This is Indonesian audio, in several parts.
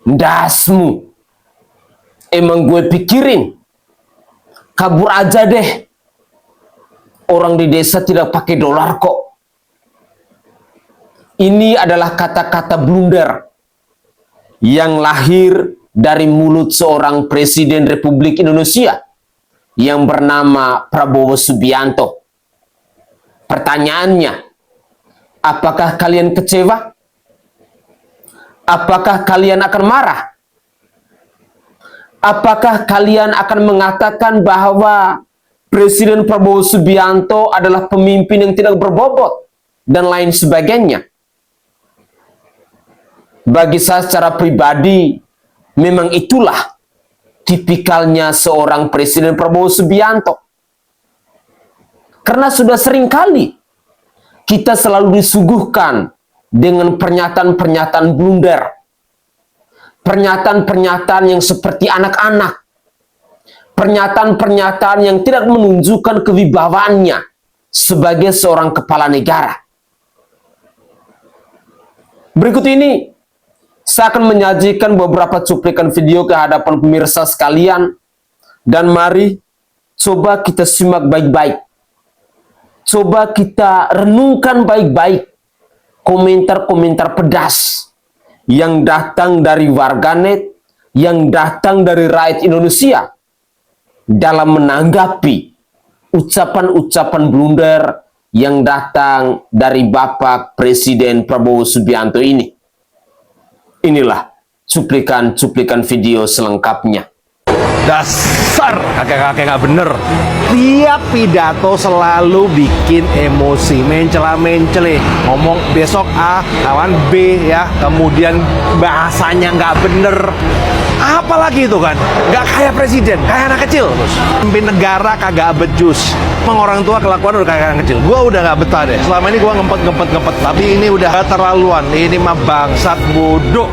Dasmu. Emang gue pikirin, kabur aja deh. Orang di desa tidak pakai dolar kok. Ini adalah kata-kata blunder yang lahir dari mulut seorang Presiden Republik Indonesia yang bernama Prabowo Subianto. Pertanyaannya, apakah kalian kecewa? Apakah kalian akan marah? Apakah kalian akan mengatakan bahwa Presiden Prabowo Subianto adalah pemimpin yang tidak berbobot dan lain sebagainya? Bagi saya secara pribadi, memang itulah tipikalnya seorang Presiden Prabowo Subianto. Karena sudah sering kali kita selalu disuguhkan dengan pernyataan-pernyataan blunder. Pernyataan-pernyataan yang seperti anak-anak. Pernyataan-pernyataan yang tidak menunjukkan kewibawaannya sebagai seorang kepala negara. Berikut ini, saya akan menyajikan beberapa cuplikan video ke hadapan pemirsa sekalian. Dan mari, coba kita simak baik-baik. Coba kita renungkan baik-baik komentar-komentar pedas yang datang dari warganet, yang datang dari rakyat Indonesia dalam menanggapi ucapan-ucapan blunder yang datang dari Bapak Presiden Prabowo Subianto ini. Inilah cuplikan-cuplikan video selengkapnya. Dasar kakek-kakek nggak bener. Tiap pidato selalu bikin emosi, mencela-mencele, ngomong besok A, lawan B ya, kemudian bahasanya nggak bener. Apalagi itu kan, nggak kayak presiden, kayak anak kecil. Terus pemimpin negara kagak becus. Emang orang tua kelakuan udah kayak anak kecil. Gua udah nggak betah deh. Selama ini gua ngempet. Tapi ini udah keterlaluan. Ini mah bangsat bodoh.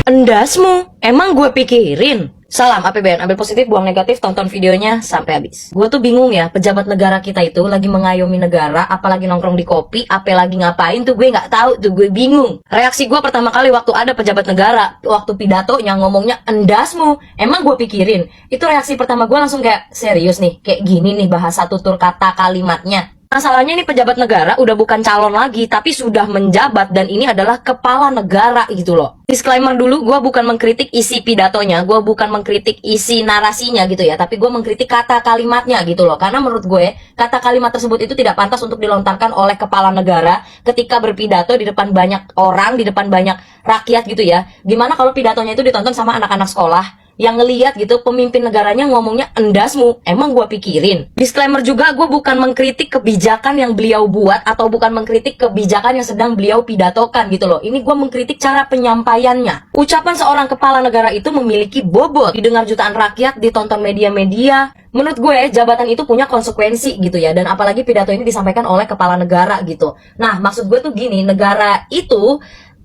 Endasmu, emang gue pikirin. Salam APBN, ambil positif, buang negatif, tonton videonya sampai habis. Gue tuh bingung ya, pejabat negara kita itu lagi mengayomi negara, apalagi nongkrong di kopi, lagi ngapain tuh gue nggak tahu tuh, gue bingung. Reaksi gue pertama kali waktu ada pejabat negara, waktu pidatonya ngomongnya endasmu, emang gue pikirin. Itu reaksi pertama gue langsung kayak, serius nih, kayak gini nih bahasa tutur kata kalimatnya. Masalahnya ini pejabat negara udah bukan calon lagi, tapi sudah menjabat dan ini adalah kepala negara gitu loh. Disclaimer dulu, gue bukan mengkritik isi pidatonya, gue bukan mengkritik isi narasinya gitu ya, tapi gue mengkritik kata kalimatnya gitu loh. Karena menurut gue, kata kalimat tersebut itu tidak pantas untuk dilontarkan oleh kepala negara ketika berpidato di depan banyak orang, di depan banyak rakyat gitu ya. Gimana kalau pidatonya itu ditonton sama anak-anak sekolah yang ngelihat gitu pemimpin negaranya ngomongnya endasmu, emang gue pikirin. Disclaimer juga, gue bukan mengkritik kebijakan yang beliau buat atau bukan mengkritik kebijakan yang sedang beliau pidatokan gitu loh. Ini gue mengkritik cara penyampaiannya. Ucapan seorang kepala negara itu memiliki bobot, didengar jutaan rakyat, ditonton media-media. Menurut gue, jabatan itu punya konsekuensi gitu ya. Dan apalagi pidato ini disampaikan oleh kepala negara gitu. Nah, maksud gue tuh gini, negara itu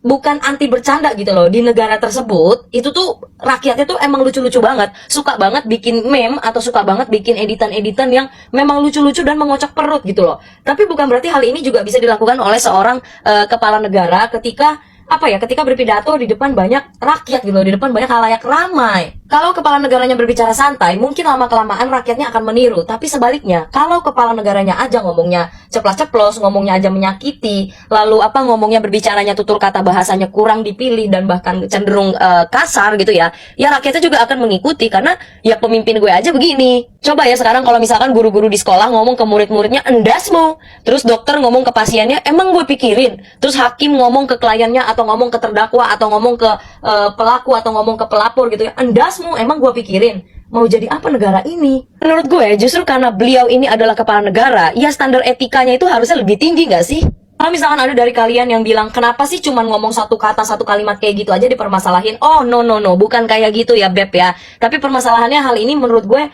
bukan anti bercanda gitu loh. Di negara tersebut itu tuh rakyatnya tuh emang lucu-lucu banget, suka banget bikin meme atau suka banget bikin editan-editan yang memang lucu-lucu dan mengocok perut gitu loh. Tapi bukan berarti hal ini juga bisa dilakukan oleh seorang kepala negara ketika ketika berpidato di depan banyak rakyat gitu loh, di depan banyak halayak ramai. Kalau kepala negaranya berbicara santai, mungkin lama-kelamaan rakyatnya akan meniru. Tapi sebaliknya, kalau kepala negaranya aja ngomongnya ceplas-ceplos, ngomongnya aja menyakiti, lalu ngomongnya berbicaranya tutur kata bahasanya kurang dipilih dan bahkan cenderung kasar gitu ya, ya rakyatnya juga akan mengikuti karena ya pemimpin gue aja begini. Coba ya sekarang kalau misalkan guru-guru di sekolah ngomong ke murid-muridnya endasmu, terus dokter ngomong ke pasiennya emang gue pikirin, terus hakim ngomong ke kliennya atau ngomong ke terdakwa atau ngomong ke pelaku atau ngomong ke pelapor gitu ya, endasmu, emang gue pikirin. Mau jadi apa negara ini? Menurut gue justru karena beliau ini adalah kepala negara, ya standar etikanya itu harusnya lebih tinggi gak sih? Kalau misalkan ada dari kalian yang bilang, kenapa sih cuman ngomong satu kata, satu kalimat kayak gitu aja dipermasalahin? Oh, no, bukan kayak gitu ya, Beb ya. Tapi permasalahannya hal ini menurut gue,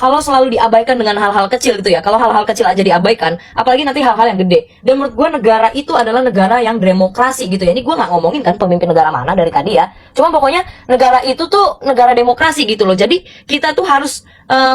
kalau selalu diabaikan dengan hal-hal kecil gitu ya. Kalau hal-hal kecil aja diabaikan, apalagi nanti hal-hal yang gede. Dan menurut gue negara itu adalah negara yang demokrasi gitu ya. Ini gue gak ngomongin kan pemimpin negara mana dari tadi ya. Cuma pokoknya negara itu tuh negara demokrasi gitu loh. Jadi kita tuh harus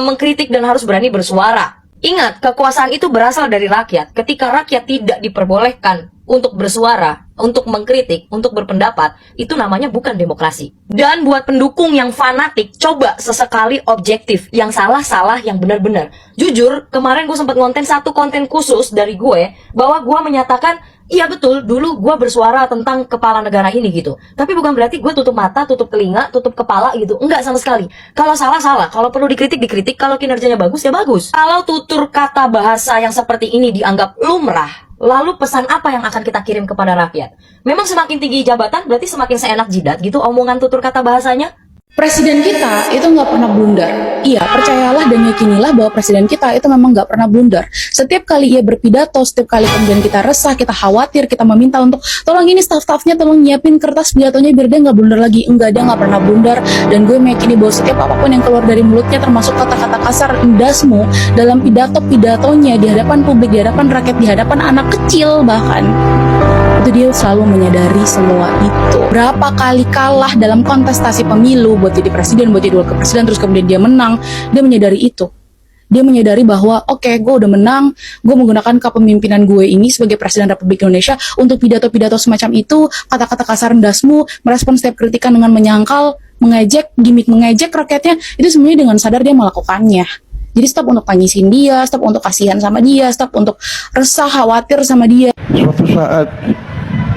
mengkritik dan harus berani bersuara. Ingat, kekuasaan itu berasal dari rakyat. Ketika rakyat tidak diperbolehkan untuk bersuara, untuk mengkritik, untuk berpendapat, itu namanya bukan demokrasi. Dan buat pendukung yang fanatik, coba sesekali objektif, yang salah-salah, yang benar-benar. Jujur, kemarin gue sempat ngonten satu konten khusus dari gue, bahwa gue menyatakan, iya betul, dulu gue bersuara tentang kepala negara ini gitu. Tapi bukan berarti gue tutup mata, tutup telinga, tutup kepala gitu. Enggak sama sekali. Kalau salah-salah, kalau perlu dikritik, dikritik, kalau kinerjanya bagus, ya bagus. Kalau tutur kata bahasa yang seperti ini dianggap lumrah, lalu pesan apa yang akan kita kirim kepada rakyat? Memang semakin tinggi jabatan berarti semakin seenak jidat gitu omongan tutur kata bahasanya? Presiden kita itu nggak pernah blunder. Iya, percayalah dan yakinilah bahwa presiden kita itu memang nggak pernah blunder. Setiap kali ia berpidato, setiap kali kemudian kita resah, kita khawatir, kita meminta untuk tolong ini staff-staffnya tolong nyiapin kertas pidatonya biar dia nggak blunder lagi. Enggak, dia nggak pernah blunder. Dan gue meyakini bahwa setiap apapun yang keluar dari mulutnya, termasuk kata-kata kasar endasmu dalam pidato-pidatonya di hadapan publik, di hadapan rakyat, di hadapan anak kecil bahkan, itu dia selalu menyadari semua itu. Berapa kali kalah dalam kontestasi pemilu buat jadi presiden, buat jadi wakil presiden, terus kemudian dia menang, dia menyadari itu. Dia menyadari bahwa oke, gue udah menang, gue menggunakan kepemimpinan gue ini sebagai Presiden Republik Indonesia untuk pidato-pidato semacam itu, kata-kata kasar rendasmu, merespon setiap kritikan dengan menyangkal, mengejek, gimmick mengejek rakyatnya, itu semuanya dengan sadar dia melakukannya. Jadi stop untuk tangisin dia, stop untuk kasihan sama dia, stop untuk resah, khawatir sama dia. Suatu saat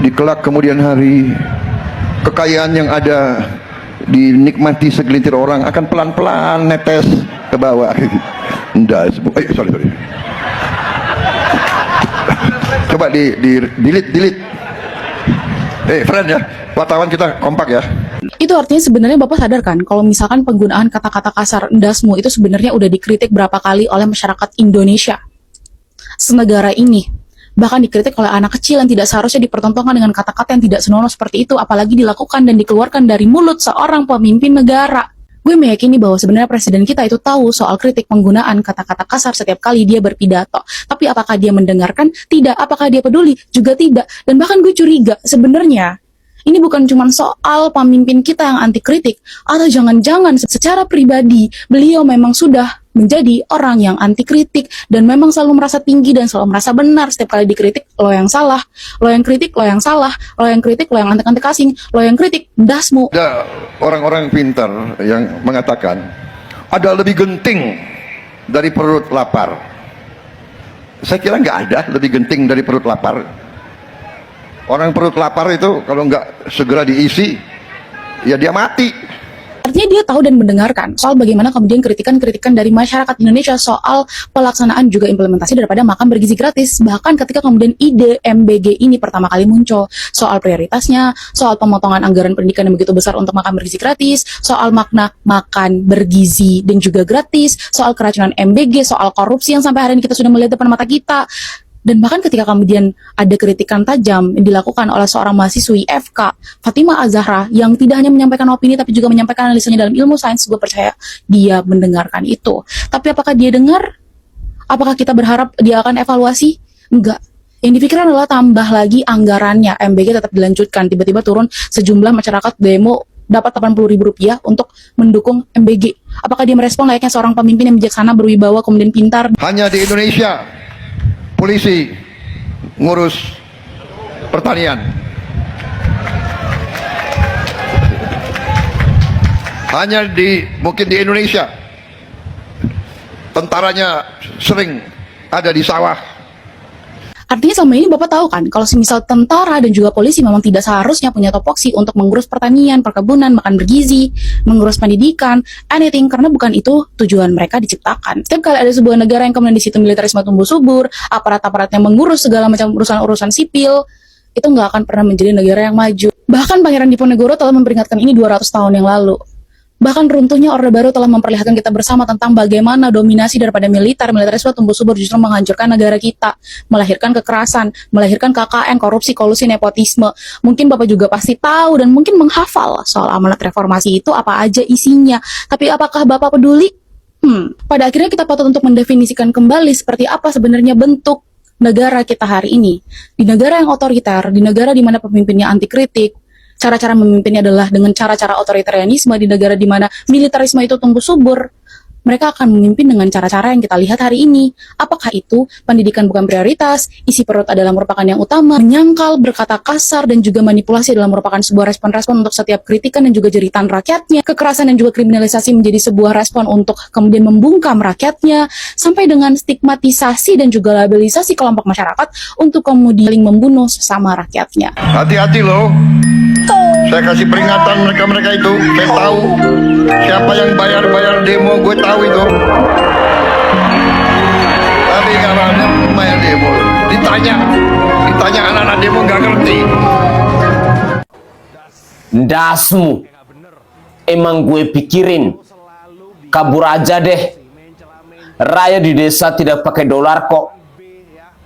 di kelak kemudian hari, kekayaan yang ada dinikmati segelintir orang akan pelan-pelan netes ke bawah. Enggak, sorry. Coba di delete. Friend ya, wartawan kita kompak ya. Itu artinya sebenarnya Bapak sadar kan kalau misalkan penggunaan kata-kata kasar endasmu itu sebenarnya udah dikritik berapa kali oleh masyarakat Indonesia senegara ini. Bahkan dikritik oleh anak kecil yang tidak seharusnya dipertontonkan dengan kata-kata yang tidak senonoh seperti itu, apalagi dilakukan dan dikeluarkan dari mulut seorang pemimpin negara. Gue meyakini bahwa sebenarnya presiden kita itu tahu soal kritik penggunaan kata-kata kasar setiap kali dia berpidato. Tapi apakah dia mendengarkan? Tidak. Apakah dia peduli? Juga tidak. Dan bahkan gue curiga sebenarnya ini bukan cuma soal pemimpin kita yang anti kritik, atau jangan-jangan secara pribadi beliau memang sudah menjadi orang yang anti kritik dan memang selalu merasa tinggi dan selalu merasa benar. Setiap kali dikritik, lo yang salah, lo yang kritik, lo yang salah, lo yang kritik, lo yang antek-antek asing, lo yang kritik, dasmu. Ada orang-orang pintar yang mengatakan ada lebih genting dari perut lapar. Saya kira nggak ada lebih genting dari perut lapar. Orang perut lapar itu kalau nggak segera diisi, ya dia mati. Artinya dia tahu dan mendengarkan soal bagaimana kemudian kritikan-kritikan dari masyarakat Indonesia soal pelaksanaan juga implementasi daripada makan bergizi gratis. Bahkan ketika kemudian ide MBG ini pertama kali muncul, soal prioritasnya, soal pemotongan anggaran pendidikan yang begitu besar untuk makan bergizi gratis, soal makna makan bergizi dan juga gratis, soal keracunan MBG, soal korupsi yang sampai hari ini kita sudah melihat depan mata kita. Dan bahkan ketika kemudian ada kritikan tajam yang dilakukan oleh seorang mahasiswi FK, Fatimah Az-Zahra, yang tidak hanya menyampaikan opini tapi juga menyampaikan analisanya dalam ilmu sains, gue percaya dia mendengarkan itu. Tapi apakah dia dengar? Apakah kita berharap dia akan evaluasi? Enggak. Yang dipikirkan adalah tambah lagi anggarannya, MBG tetap dilanjutkan, tiba-tiba turun sejumlah masyarakat demo dapat Rp80.000 untuk mendukung MBG. Apakah dia merespon layaknya seorang pemimpin yang bijaksana, berwibawa, kemudian pintar? Hanya di Indonesia polisi ngurus pertanian. Hanya mungkin di Indonesia tentaranya sering ada di sawah. Artinya selama ini Bapak tahu kan, kalau semisal tentara dan juga polisi memang tidak seharusnya punya topoksi untuk mengurus pertanian, perkebunan, makan bergizi, mengurus pendidikan, anything, karena bukan itu tujuan mereka diciptakan. Setiap kali ada sebuah negara yang kemudian di situ militerisme tumbuh subur, aparat-aparatnya mengurus segala macam urusan-urusan sipil, itu nggak akan pernah menjadi negara yang maju. Bahkan Pangeran Diponegoro telah memperingatkan ini 200 tahun yang lalu. Bahkan runtuhnya Orde Baru telah memperlihatkan kita bersama tentang bagaimana dominasi daripada militerisme tumbuh subur justru menghancurkan negara kita, melahirkan kekerasan, melahirkan KKN, korupsi, kolusi, nepotisme. Mungkin Bapak juga pasti tahu dan mungkin menghafal soal amanat reformasi itu apa aja isinya. Tapi apakah Bapak peduli? Pada akhirnya kita patut untuk mendefinisikan kembali seperti apa sebenarnya bentuk negara kita hari ini. Di negara yang otoriter, di negara di mana pemimpinnya anti kritik, cara-cara memimpinnya adalah dengan cara-cara otoritarianisme, di negara di mana militerisme itu tumbuh subur, mereka akan memimpin dengan cara-cara yang kita lihat hari ini. Apakah itu pendidikan bukan prioritas, isi perut adalah merupakan yang utama, menyangkal, berkata kasar, dan juga manipulasi adalah merupakan sebuah respon-respon untuk setiap kritikan dan juga jeritan rakyatnya, kekerasan dan juga kriminalisasi menjadi sebuah respon untuk kemudian membungkam rakyatnya, sampai dengan stigmatisasi dan juga labelisasi kelompok masyarakat untuk kemudian membunuh sesama rakyatnya. Hati-hati loh. Saya kasih peringatan mereka-mereka itu. Saya tahu siapa yang bayar demo, gue tahu itu. Tapi karena bayar demo, ditanya anak-anak demo nggak ngerti. Dasmu, emang gue pikirin, kabur aja deh. Rakyat di desa tidak pakai dolar kok.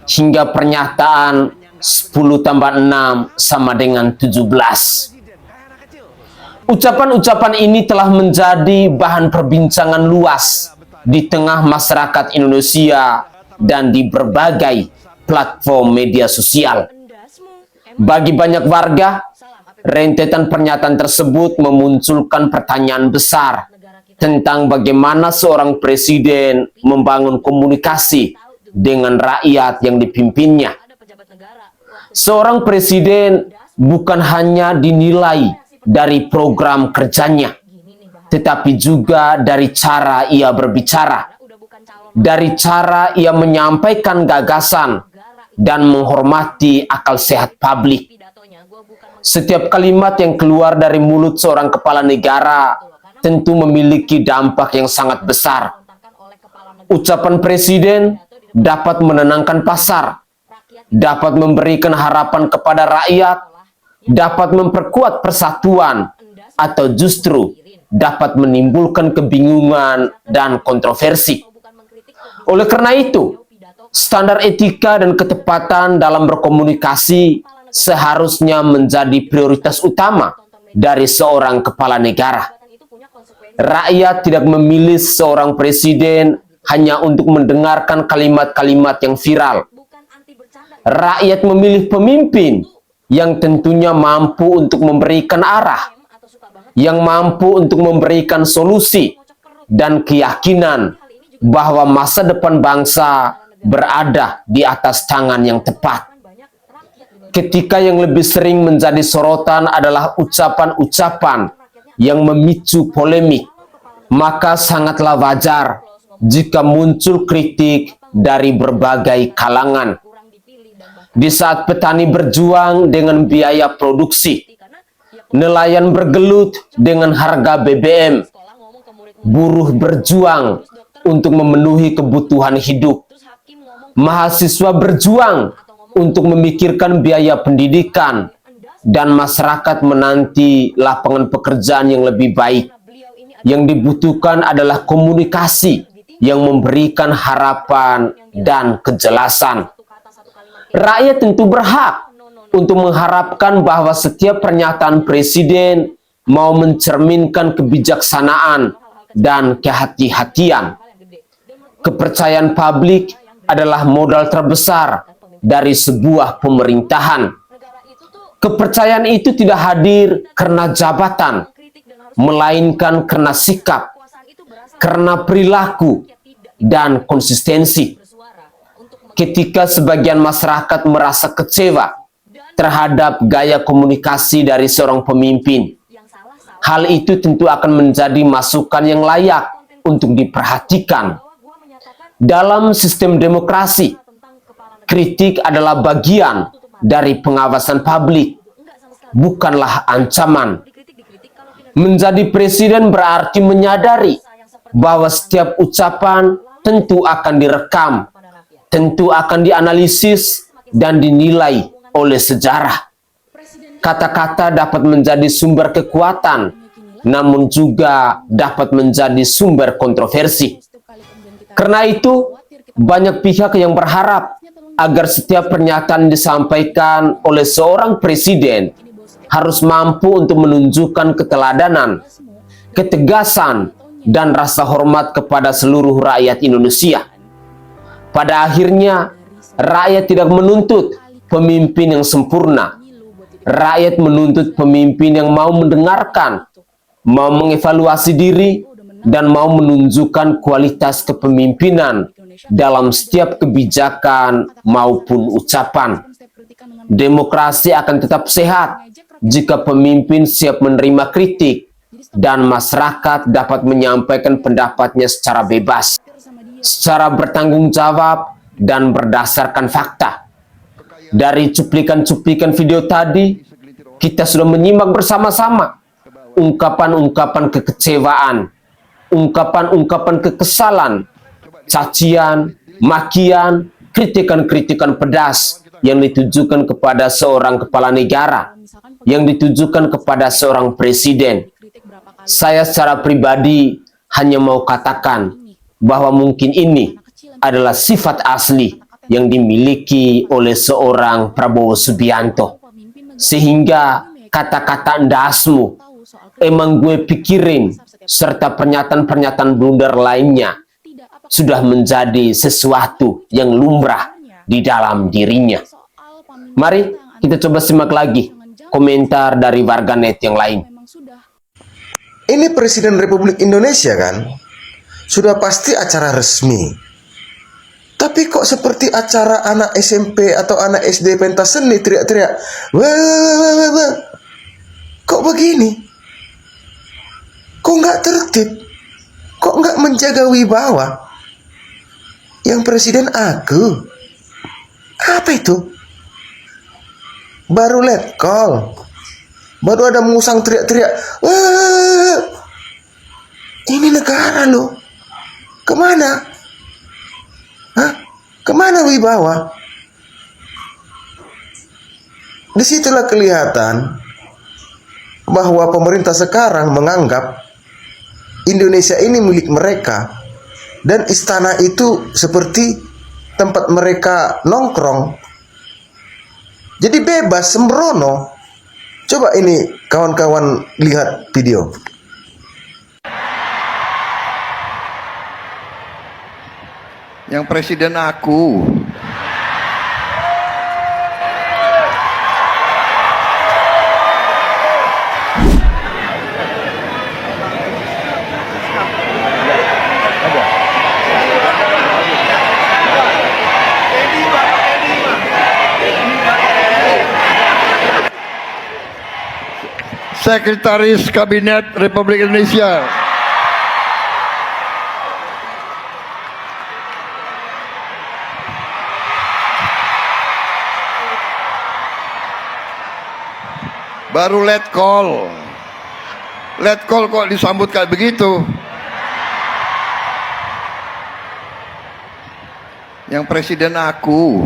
Hingga pernyataan 10 tambah 6 sama dengan 17. Ucapan-ucapan ini telah menjadi bahan perbincangan luas di tengah masyarakat Indonesia dan di berbagai platform media sosial. Bagi banyak warga, rentetan pernyataan tersebut memunculkan pertanyaan besar tentang bagaimana seorang presiden membangun komunikasi dengan rakyat yang dipimpinnya. Seorang presiden bukan hanya dinilai dari program kerjanya, tetapi juga dari cara ia berbicara, dari cara ia menyampaikan gagasan dan menghormati akal sehat publik. Setiap kalimat yang keluar dari mulut seorang kepala negara tentu memiliki dampak yang sangat besar. Ucapan presiden dapat menenangkan pasar, dapat memberikan harapan kepada rakyat, dapat memperkuat persatuan, atau justru dapat menimbulkan kebingungan dan kontroversi. Oleh karena itu, standar etika dan ketepatan dalam berkomunikasi seharusnya menjadi prioritas utama dari seorang kepala negara. Rakyat tidak memilih seorang presiden hanya untuk mendengarkan kalimat-kalimat yang viral. Rakyat memilih pemimpin yang tentunya mampu untuk memberikan arah, yang mampu untuk memberikan solusi dan keyakinan bahwa masa depan bangsa berada di atas tangan yang tepat. Ketika yang lebih sering menjadi sorotan adalah ucapan-ucapan yang memicu polemik, maka sangatlah wajar jika muncul kritik dari berbagai kalangan. Di saat petani berjuang dengan biaya produksi, nelayan bergelut dengan harga BBM, buruh berjuang untuk memenuhi kebutuhan hidup, mahasiswa berjuang untuk memikirkan biaya pendidikan, dan masyarakat menanti lapangan pekerjaan yang lebih baik. Yang dibutuhkan adalah komunikasi yang memberikan harapan dan kejelasan. Rakyat tentu berhak untuk mengharapkan bahwa setiap pernyataan presiden mau mencerminkan kebijaksanaan dan kehati-hatian. Kepercayaan publik adalah modal terbesar dari sebuah pemerintahan. Kepercayaan itu tidak hadir karena jabatan, melainkan karena sikap, karena perilaku, dan konsistensi. Ketika sebagian masyarakat merasa kecewa terhadap gaya komunikasi dari seorang pemimpin, hal itu tentu akan menjadi masukan yang layak untuk diperhatikan. Dalam sistem demokrasi, kritik adalah bagian dari pengawasan publik, bukanlah ancaman. Menjadi presiden berarti menyadari bahwa setiap ucapan tentu akan direkam, tentu akan dianalisis dan dinilai oleh sejarah. Kata-kata dapat menjadi sumber kekuatan, namun juga dapat menjadi sumber kontroversi. Karena itu, banyak pihak yang berharap agar setiap pernyataan disampaikan oleh seorang presiden harus mampu untuk menunjukkan keteladanan, ketegasan, dan rasa hormat kepada seluruh rakyat Indonesia. Pada akhirnya, rakyat tidak menuntut pemimpin yang sempurna. Rakyat menuntut pemimpin yang mau mendengarkan, mau mengevaluasi diri, dan mau menunjukkan kualitas kepemimpinan dalam setiap kebijakan maupun ucapan. Demokrasi akan tetap sehat jika pemimpin siap menerima kritik dan masyarakat dapat menyampaikan pendapatnya secara bebas, secara bertanggung jawab, dan berdasarkan fakta. Dari cuplikan-cuplikan video tadi, kita sudah menyimak bersama-sama ungkapan-ungkapan kekecewaan, ungkapan-ungkapan kekesalan, cacian, makian, kritikan-kritikan pedas yang ditujukan kepada seorang kepala negara, yang ditujukan kepada seorang presiden. Saya secara pribadi hanya mau katakan bahwa mungkin ini adalah sifat asli yang dimiliki oleh seorang Prabowo Subianto. Sehingga kata-kata ndasmu, emang gue pikirin, serta pernyataan-pernyataan blunder lainnya sudah menjadi sesuatu yang lumrah di dalam dirinya. Mari kita coba simak lagi komentar dari warganet yang lain. Ini Presiden Republik Indonesia kan? Sudah pasti acara resmi. Tapi kok seperti acara anak SMP atau anak SD pentas seni teriak-teriak. Wah. Kok begini? Kok nggak tertib? Kok nggak menjaga wibawa? Yang presiden aku. Apa itu? Baru let call. Baru ada musang teriak-teriak. Wah. Ini negara loh. Kemana? Hah? Kemana wibawa? Disitulah kelihatan bahwa pemerintah sekarang menganggap Indonesia ini milik mereka dan istana itu seperti tempat mereka nongkrong. Jadi bebas sembrono. Coba ini kawan-kawan lihat video. Yang presiden aku. Sekretaris Kabinet Republik Indonesia. Baru let call. Let call kok disambut kayak begitu. Yang presiden aku.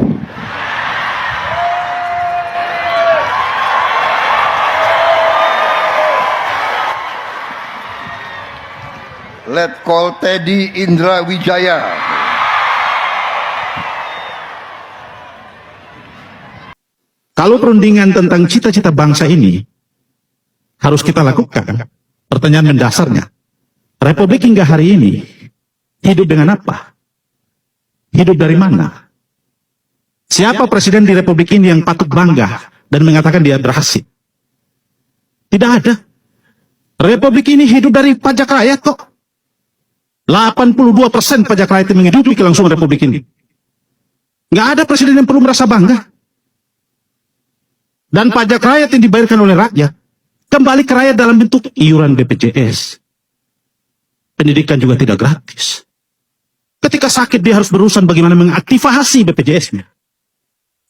Let call Teddy Indra Wijaya. Kalau perundingan tentang cita-cita bangsa ini harus kita lakukan, pertanyaan mendasarnya, Republik hingga hari ini hidup dengan apa? Hidup dari mana? Siapa presiden di Republik ini yang patut bangga dan mengatakan dia berhasil? Tidak ada. Republik ini hidup dari pajak rakyat kok. 82% pajak rakyat yang menghidupi kelangsungan Republik ini. Nggak ada presiden yang perlu merasa bangga. Dan pajak rakyat yang dibayarkan oleh rakyat kembali ke rakyat dalam bentuk iuran BPJS. Pendidikan juga tidak gratis. Ketika sakit dia harus berurusan bagaimana mengaktifasi BPJS-nya.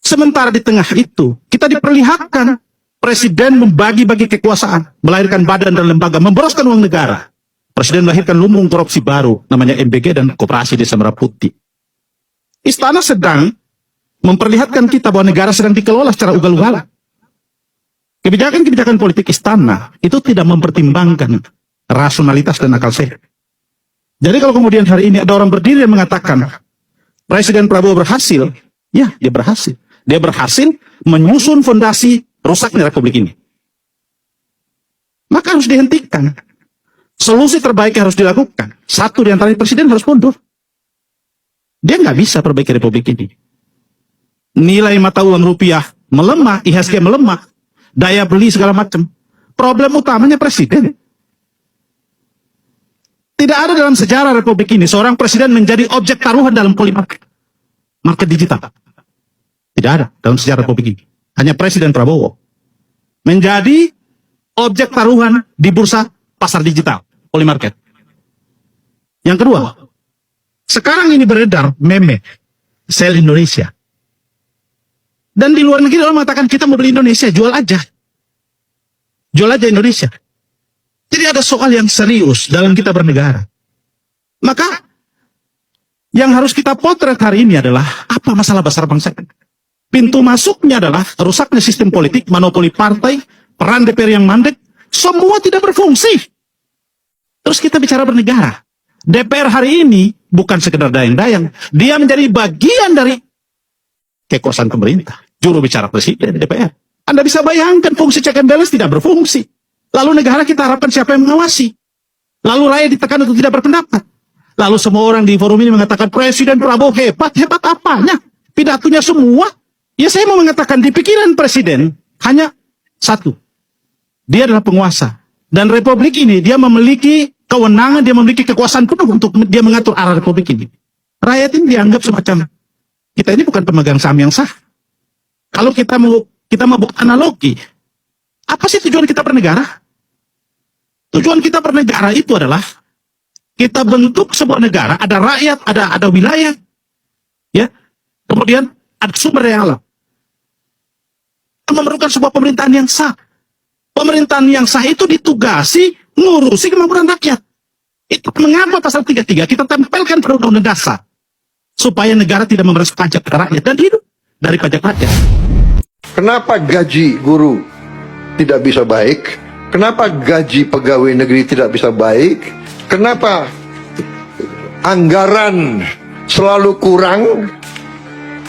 Sementara di tengah itu kita diperlihatkan presiden membagi-bagi kekuasaan, melahirkan badan dan lembaga, memboroskan uang negara. Presiden melahirkan lumbung korupsi baru namanya MBG dan Koperasi Desa Merah Putih. Istana sedang memperlihatkan kita bahwa negara sedang dikelola secara ugal-ugalan. Kebijakan-kebijakan politik istana itu tidak mempertimbangkan rasionalitas dan akal sehat. Jadi kalau kemudian hari ini ada orang berdiri dan mengatakan Presiden Prabowo berhasil, ya dia berhasil. Dia berhasil menyusun fondasi rusaknya Republik ini. Maka harus dihentikan. Solusi terbaik yang harus dilakukan. Satu di antara presiden harus mundur. Dia nggak bisa perbaiki Republik ini. Nilai mata uang rupiah melemah, IHSG melemah. Daya beli segala macam. Problem utamanya presiden. Tidak ada dalam sejarah Republik ini seorang presiden menjadi objek taruhan dalam polimarket. Market digital. Tidak ada dalam sejarah Republik ini. Hanya Presiden Prabowo menjadi objek taruhan di bursa pasar digital, polimarket. Yang kedua, sekarang ini beredar meme, sell Indonesia. Dan di luar negeri orang mengatakan kita mau beli Indonesia, jual aja. Jual aja Indonesia. Jadi ada soal yang serius dalam kita bernegara. Maka yang harus kita potret hari ini adalah apa masalah besar bangsa ini. Pintu masuknya adalah rusaknya sistem politik, monopoli partai, peran DPR yang mandek, semua tidak berfungsi. Terus kita bicara bernegara. DPR hari ini bukan sekedar dayang-dayang, dia menjadi bagian dari kekuasaan pemerintah. Juru bicara presiden DPR. Anda bisa bayangkan fungsi check and balance tidak berfungsi. Lalu negara kita harapkan siapa yang mengawasi? Lalu rakyat ditekan untuk tidak berpendapat. Lalu semua orang di forum ini mengatakan Presiden Prabowo hebat. Hebat apanya? Pidatonya semua. Ya saya mau mengatakan di pikiran presiden hanya satu. Dia adalah penguasa. Dan republik ini dia memiliki kewenangan, dia memiliki kekuasaan penuh untuk dia mengatur arah republik ini. Rakyat ini dianggap semacam kita ini bukan pemegang saham yang sah. Kalau kita mau buat analogi, apa sih tujuan kita bernegara? Tujuan kita bernegara itu adalah kita bentuk sebuah negara, ada rakyat, ada wilayah, ya. Kemudian ada sumber daya alam. Memerlukan sebuah pemerintahan yang sah. Pemerintahan yang sah itu ditugasi ngurusi kemampuan rakyat. Itu mengapa pasal 33 kita tempelkan pada undang-undang dasar supaya negara tidak memeras pajak ke rakyat dan hidup dari pajak rakyat. Kenapa gaji guru tidak bisa baik? Kenapa gaji pegawai negeri tidak bisa baik? Kenapa anggaran selalu kurang?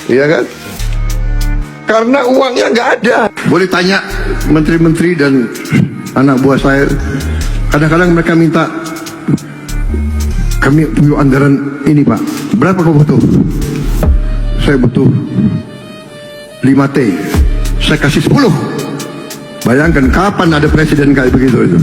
Iya kan? Karena uangnya nggak ada. Boleh tanya menteri-menteri dan anak buah saya. Kadang-kadang mereka minta, kami punya anggaran ini Pak. Berapa kau butuh? Saya butuh 5T. Saya kasih 10. Bayangkan kapan ada presiden kayak begitu itu.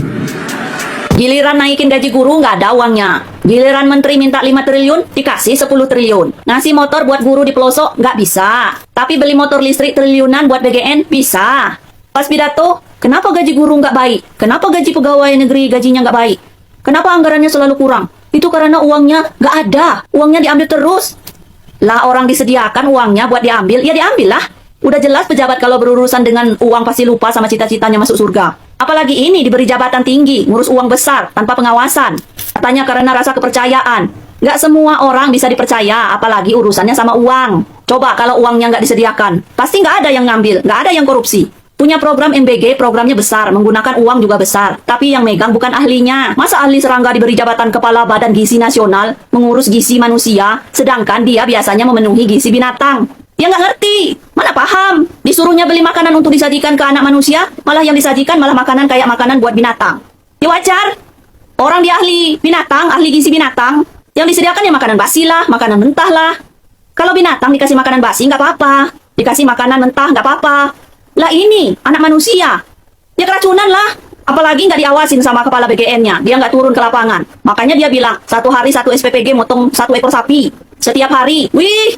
Giliran naikin gaji guru nggak ada uangnya. Giliran menteri minta 5 triliun, dikasih 10 triliun. Ngasih motor buat guru di pelosok, nggak bisa. Tapi beli motor listrik triliunan buat BGN, bisa. Pas pidato, kenapa gaji guru nggak baik? Kenapa gaji pegawai negeri gajinya nggak baik? Kenapa anggarannya selalu kurang? Itu karena uangnya nggak ada. Uangnya diambil terus. Lah orang disediakan uangnya buat diambil, ya diambil lah. Udah jelas pejabat kalau berurusan dengan uang pasti lupa sama cita-citanya masuk surga. Apalagi ini diberi jabatan tinggi, ngurus uang besar, tanpa pengawasan. Katanya karena rasa kepercayaan. Nggak semua orang bisa dipercaya, apalagi urusannya sama uang. Coba kalau uangnya nggak disediakan, pasti nggak ada yang ngambil, nggak ada yang korupsi. Punya program MBG, programnya besar, menggunakan uang juga besar. Tapi yang megang bukan ahlinya. Masa ahli serangga diberi jabatan Kepala Badan Gizi Nasional, mengurus gizi manusia, sedangkan dia biasanya memenuhi gizi binatang. Dia nggak ngerti, mana paham. Disuruhnya beli makanan untuk disajikan ke anak manusia, malah yang disajikan malah makanan kayak makanan buat binatang. Ya wajar. Orang dia ahli binatang, ahli gizi binatang, yang disediakan ya makanan basi lah, makanan mentah lah. Kalau binatang dikasih makanan basi nggak apa-apa, dikasih makanan mentah nggak apa-apa. Lah ini, anak manusia, dia keracunan lah. Apalagi nggak diawasin sama kepala BGN-nya, dia nggak turun ke lapangan. Makanya dia bilang, 1 hari 1 SPPG motong 1 ekor sapi. Setiap hari, wih,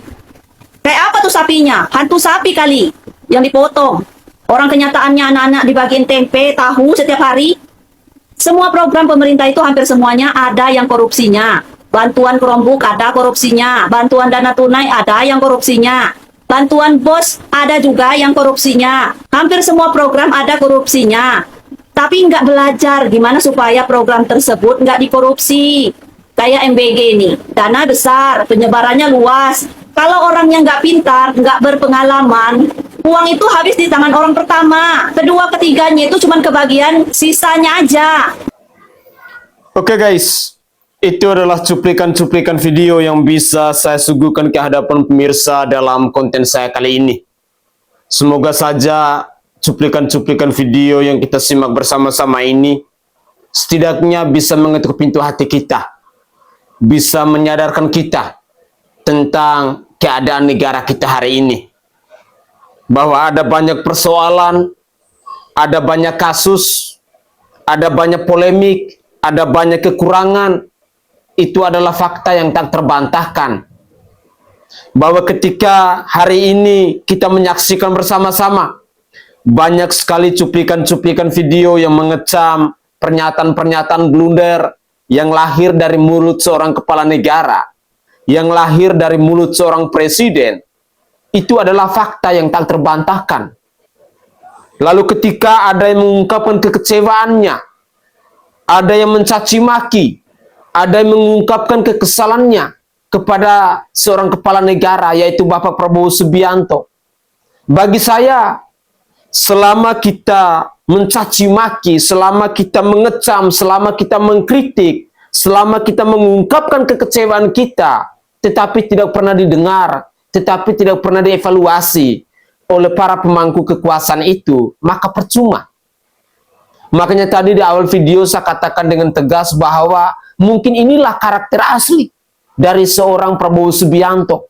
kayak apa tuh sapinya? Hantu sapi kali yang dipotong. Orang kenyataannya anak-anak dibagiin tempe, tahu setiap hari. Semua program pemerintah itu hampir semuanya ada yang korupsinya. Bantuan Chromebook ada korupsinya. Bantuan dana tunai ada yang korupsinya. Bantuan BOS ada juga yang korupsinya. Hampir semua program ada korupsinya. Tapi nggak belajar gimana supaya program tersebut nggak dikorupsi. Kayak MBG ini, dana besar, penyebarannya luas. Kalau orangnya nggak pintar, nggak berpengalaman, uang itu habis di tangan orang pertama. Kedua, ketiganya itu cuma kebagian sisanya aja. Oke guys, itu adalah cuplikan-cuplikan video yang bisa saya suguhkan ke hadapan pemirsa dalam konten saya kali ini. Semoga saja cuplikan-cuplikan video yang kita simak bersama-sama ini setidaknya bisa mengetuk pintu hati kita, bisa menyadarkan kita tentang keadaan negara kita hari ini. Bahwa ada banyak persoalan, ada banyak kasus, ada banyak polemik, ada banyak kekurangan, itu adalah fakta yang tak terbantahkan. Bahwa ketika hari ini kita menyaksikan bersama-sama banyak sekali cuplikan-cuplikan video yang mengecam pernyataan-pernyataan blunder yang lahir dari mulut seorang kepala negara, yang lahir dari mulut seorang presiden, itu adalah fakta yang tak terbantahkan. Lalu ketika ada yang mengungkapkan kekecewaannya, ada yang mencaci maki, ada yang mengungkapkan kekesalannya kepada seorang kepala negara, yaitu Bapak Prabowo Subianto. Bagi saya, selama kita mencaci maki, selama kita mengecam, selama kita mengkritik, selama kita mengungkapkan kekecewaan kita, tetapi tidak pernah didengar, tetapi tidak pernah dievaluasi oleh para pemangku kekuasaan itu, maka percuma. Makanya tadi di awal video saya katakan dengan tegas bahwa mungkin inilah karakter asli dari seorang Prabowo Subianto.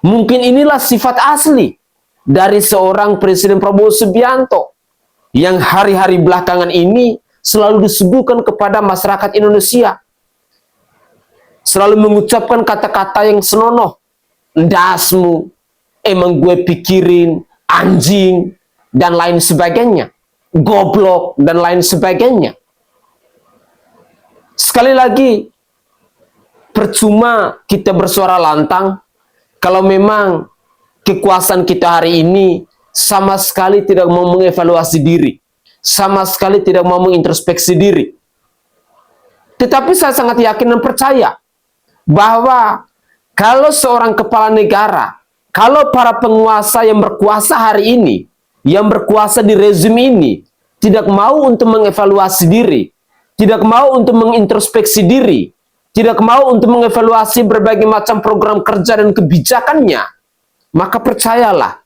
Mungkin inilah sifat asli dari seorang Presiden Prabowo Subianto yang hari-hari belakangan ini selalu disuguhkan kepada masyarakat Indonesia. Selalu mengucapkan kata-kata yang senonoh. Ndasmu, emang gue pikirin, anjing, dan lain sebagainya. Goblok, dan lain sebagainya. Sekali lagi, percuma kita bersuara lantang kalau memang kekuasaan kita hari ini sama sekali tidak mau mengevaluasi diri, sama sekali tidak mau mengintrospeksi diri. Tetapi saya sangat yakin dan percaya bahwa kalau seorang kepala negara, kalau para penguasa yang berkuasa hari ini, yang berkuasa di rezim ini, tidak mau untuk mengevaluasi diri, tidak mau untuk mengintrospeksi diri, tidak mau untuk mengevaluasi berbagai macam program kerja dan kebijakannya, maka percayalah,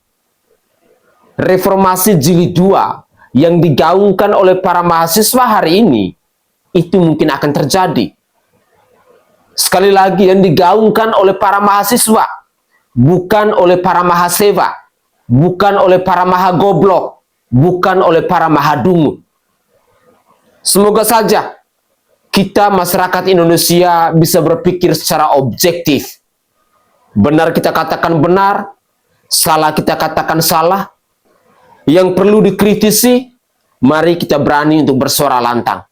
reformasi jilid 2 yang digaungkan oleh para mahasiswa hari ini, itu mungkin akan terjadi. Sekali lagi, yang digaungkan oleh para mahasiswa, bukan oleh para mahasiswa, bukan oleh para mahagoblok, bukan oleh para mahadungu. Semoga saja kita masyarakat Indonesia bisa berpikir secara objektif. Benar kita katakan benar, salah kita katakan salah. Yang perlu dikritisi, mari kita berani untuk bersuara lantang.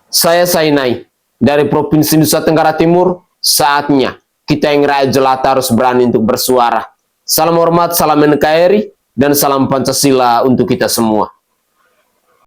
Saya Sainai dari Provinsi Nusa Tenggara Timur, saatnya kita yang rakyat jelata harus berani untuk bersuara. Salam hormat, salam NKRI, dan salam Pancasila untuk kita semua.